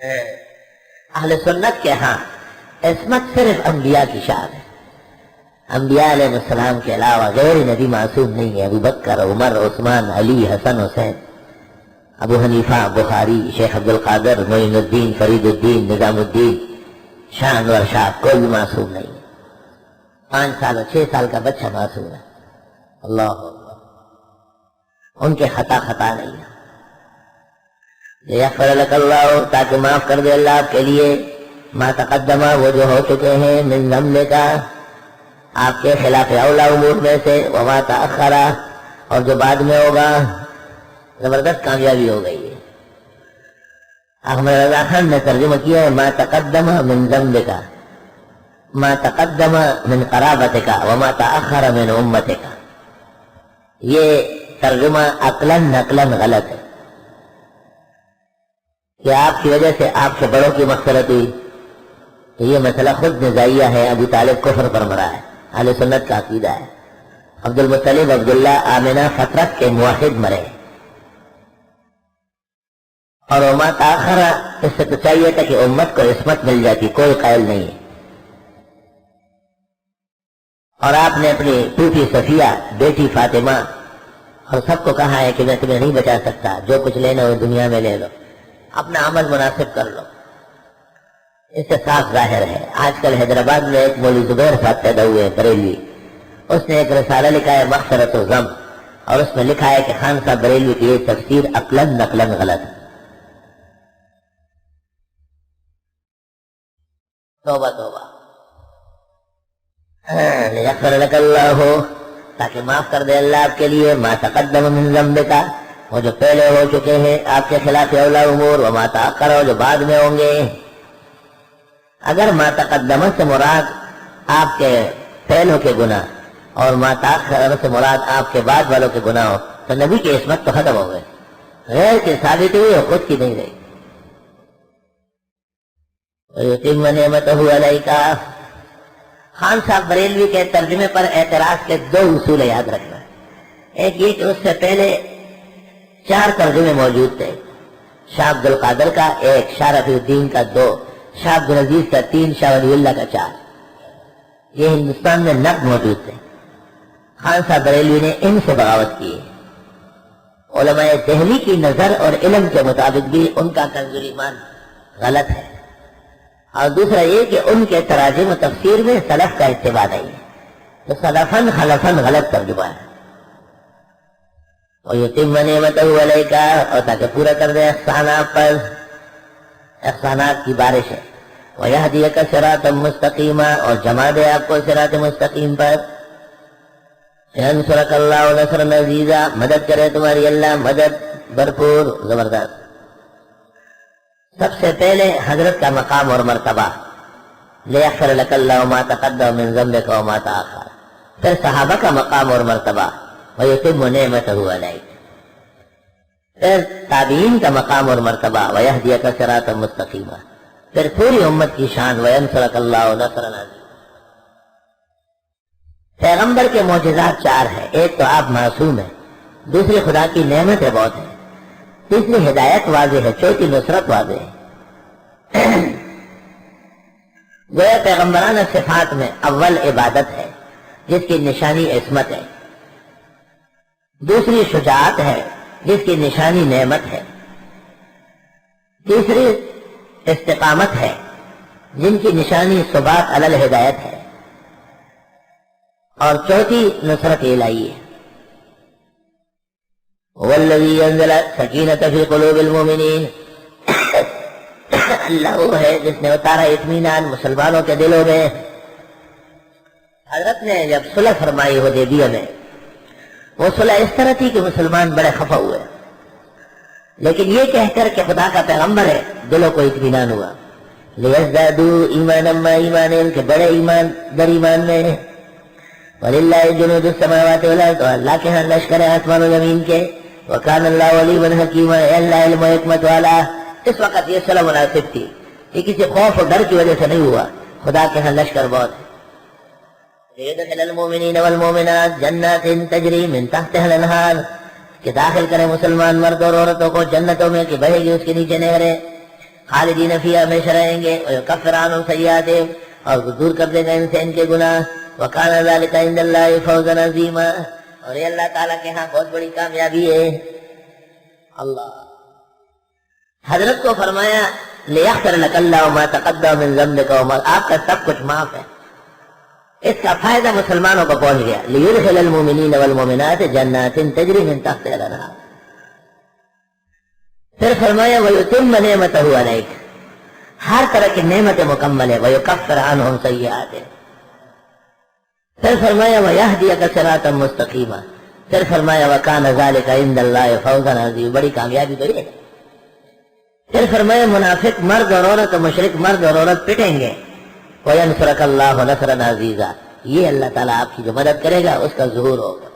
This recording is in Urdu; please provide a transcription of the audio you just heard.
اہل سنت کے ہاں عصمت صرف انبیاء کی شان ہے. انبیاء علیہ السلام کے علاوہ غیر نبی معصوم نہیں ہے. ابو بکر، عمر، عثمان، علی، حسن، حسین، ابو حنیفہ، بخاری، شیخ عبد القادر، معین الدین، فرید الدین، نظام الدین، شاہ انور شاہ، کوئی بھی معصوم نہیں ہے. 5 سال اور 6 سال کا بچہ معصوم ہے. اللہ اکبر. ان کے خطا نہیں ہے. لیغفر لک اللہ، تاکہ معاف کر دے اللہ آپ کے لیے، ما تقدمہ، وہ جو ہو چکے ہیں، من ذنبک، آپ کے خلاف اولا امور میں سے، وما تأخرہ، اور جو بعد میں ہوگا. زبردست کامیابی ہو گئی ہے. احمد رضا خان نے ترجمہ کیا ہے ما تقدم من ذنبک، ما تقدم من قرابتک، وما تأخر من امتک. یہ ترجمہ عقلاً نقلاً غلط ہے کہ آپ کی وجہ سے آپ کے بڑوں کی مغفرت ہوئی. تو یہ مسئلہ خود نزائیہ ہے. ابو طالب کفر پر مرا ہے. اہل سنت کا عقیدہ ہے. عبد المطلب، عبداللہ، آمنہ فطرت کے موحد مرے. اور وما تاخر، اس سے تو چاہیے تھا کہ امت کو عصمت مل جاتی. کوئی قائل نہیں ہے. اور آپ نے اپنی پوتی صفیہ، بیٹی فاطمہ اور سب کو کہا ہے کہ میں تمہیں نہیں بچا سکتا، جو کچھ لینا ہو دنیا میں لے لو، اپنا عمل مناسب کر لو. اس سے صاف ظاہر ہے. آج کل حیدرآباد میں ایک مولوی زبیر صاحب پیدا ہوئے بریلوی. اس نے ایک رسالہ لکھا ہے مغفرت و ذم، اور اس میں لکھا ہے کہ خان صاحب بریلوی کی یہ تفسیر عقلاً نقلاً غلط ہے. توبہ توبہ. لیغفر لک اللہ، تاکہ معاف کر دے اللہ آپ کے لیے، ما تقدم من ذنبک، وہ جو پہلے ہو چکے ہیں آپ کے خلاف اولا امور، وما تأخر، جو بعد میں ہوں گے. اگر ما تقدم سے مراد آپ کے پہلوں کے گناہ اور ما تأخر سے مراد آپ کے بعد والوں کے گناہ ہو تو نبی کی عصمت تو ختم ہو گئے. غیر کی ثابت ہوئی اور خود کی نہیں رہی. وَيُتِمَّ نِعْمَتَهُ عَلَيْكَ. خان صاحب بریلوی کے ترجمے پر اعتراض کے 2 اصول یاد رکھنا. ایک یہ کہ اس سے پہلے 4 ترجمے موجود تھے. شاہ عبد القادر کا 1، شاہ رفیع الدین کا 2، شاہ عبد العزیز کا 3، شاہ ولی اللہ کا 4. یہ ہندوستان میں نقد موجود تھے. خان صاحب بریلوی نے ان سے بغاوت کی. علماء دہلی کی نظر اور علم کے مطابق بھی ان کا کنز ایمان غلط ہے. اور دوسرا یہ کہ ان کے تراجم و تفسیر میں سلف کا اتباع نہیں ہے. تو سلفن خلفن غلط ترجمہ ہے. وَيُتِمَّ نِعْمَتَهُ عَلَيْكَ، اور تاکہ پورا کر دے احسانات پر. احسانات کی بارش ہے. وَيَهْدِيَكَ صِرَاطًا مُسْتَقِيمًا، اور جما دے آپ کو صراط مستقیم پر. يَنْصُرَكَ اللَّهُ نَصْرًا عَزِيزًا، مدد کرے تمہاری اللہ مدد بھرپور زبردست. سب سے پہلے حضرت کا مقام اور مرتبہ، لیغفر لک اللہ ما تقدم من ذنبک وما تأخر. پھر صحابہ کا مقام اور مرتبہ، وَيُتِمُّ نِعْمَتَهُ عَلَيْكَ. پھر تابعین کا مقام اور مرتبہ، وَيَهْدِيَكَ صِرَاطًا مُسْتَقِيمًا. پھر پوری امت کی شان، وَيَنْصُرَكَ اللَّهُ نَصْرًا عَزِيزًا. پیغمبر کے معجزات 4 ہیں. ایک تو آپ معصوم ہیں، دوسری خدا کی نعمتیں بہت ہیں، تیسری ہدایت واضح ہے، چوتھی نصرت واضح ہے. گویا پیغمبرانہ صفات میں اول عبادت ہے جس کی نشانی عصمت ہے، دوسری شجاعت ہے جس کی نشانی نعمت ہے، تیسری استقامت ہے جن کی نشانی ثبات علی الہدایت ہے، اور چوتھی نصرت الہی ہے. والذی انزل سکینۃ فی قلوب المؤمنین، اللہ وہ ہے جس نے اتارا اطمینان مسلمانوں کے دلوں میں. حضرت نے جب صلح فرمائی حدیبیہ میں، وہ صلح اس طرح تھی کہ مسلمان بڑے خفا ہوئے، لیکن یہ کہہ کر کہ خدا کا پیغمبر ہے دلوں کو اطمینان ہوا. لیزدادوا ایمانا مع ایمانہم، کہ بڑے ایمان در ایمان میں. وللہ جنود السماوات والارض، اللہ کے ہاں لشکر آسمان و زمین کے. وکان اللہ علیما حکیما، اللہ علم و حکمت والا. اس وقت یہ صلح مناسب تھی، یہ کسی خوف و ڈر کی وجہ سے نہیں ہوا، خدا کے ہاں لشکر بہت ہے. لیدخل المؤمنین والمؤمنات جنات تجری من تحتها الانہار، کہ داخل کرے مسلمان مرد اور عورتوں کو جنتوں میں کہ بہے گی اس کے نیچے نہریں. خالدین فیہا ہمیشہ رہیں گے، ویکفر عنہم سیئاتہم اور دور کر دے گا ان سے ان کے گناہ، وکان ذلک عند اللہ فوزا عظیما اور یہ اللہ تعالیٰ کے ہاں بہت بڑی کامیابی ہے۔ اللہ حضرت کو فرمایا لیغفر لک اللہ ما تقدم من ذنبک وما، آپ کا سب کچھ معاف ہے۔ اس کا فائدہ مسلمانوں کو پہنچ گیا، لیدخل المؤمنین والمؤمنات جنات تجری من تحتها الانہار۔ پھر فرمایا ویتم نعمتہ علیک، ہر طرح کی نعمت مکمل ہے، ویکفر عنہم سیئاتہم۔ پھر فرمایا ویہدیک صراطا مستقیما، پھر فرمایا وکان ذلک عند اللہ فوزا عظیما، بڑی کامیابی تو یہ ہے۔ پھر فرمایا منافق مرد اور عورت اور مشرک مرد اور عورت پٹیں گے، وینصرک اللہ نصرا عزیزا، یہ اللہ تعالیٰ آپ کی جو مدد کرے گا اس کا ظہور ہوگا۔